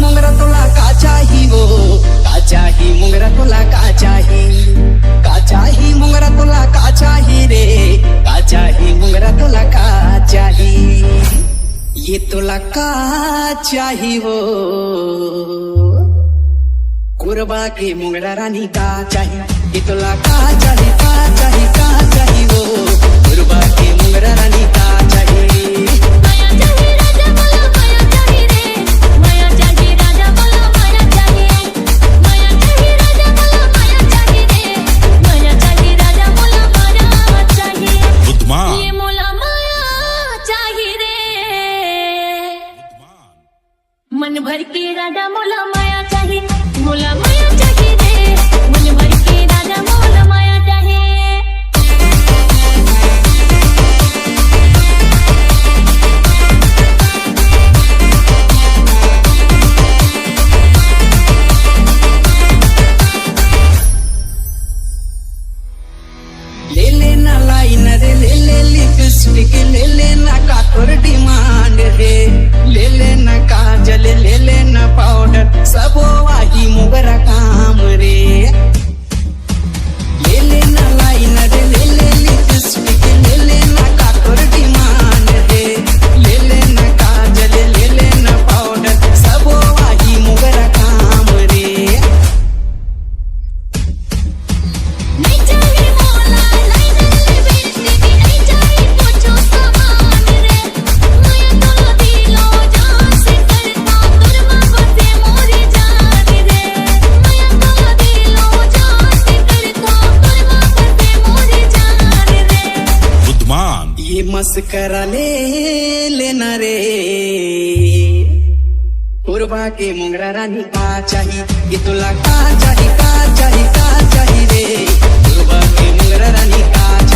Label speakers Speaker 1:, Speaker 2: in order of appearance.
Speaker 1: मुंगरा तोला का चाही वो का चाही मुंगरा तोला का चाही मुंगरा तोला का चाही रे का चाही मुंगरा तोला का चाही ये तोला का चाही वो कुरबा के मुंगरा रानी का चाही ये तोला का चाही वो कुरबा के मुंगरा रानी का चाही
Speaker 2: मन भर के राजा मोला माया चाहिए मोला माया चाहिए रे मन भर के राजा मोला माया चाहिए
Speaker 1: ले लेना लाइन रे ले लिपस्टिक ले लेना कातोर डिमांड रे ले लेना काजल ले लेना पाउडर सब वही मुगरा काम रे ले लेना लाइन रे ले लिपस्टिक ले लेना कातोर डिमांड रे ले लेना काजल ले लेना पाउडर सब वही मुगरा काम रे
Speaker 2: नहीं चाहिए मोला लाइन लिपस्टिक नहीं चाहिए कुछ सामान रे माया तोला दिलो जान से करता तुरमा बसे मोरी जान रे माया तोला दिलो जान से करता तुरमा बसे मोरी जान रे
Speaker 3: बुद्धमान
Speaker 1: ये मस्करा ले लेना रे कुरबा के मुंगरा रानी का चाही ये तोला का चाही रे कुरबा के मुंगरा रानी का चाही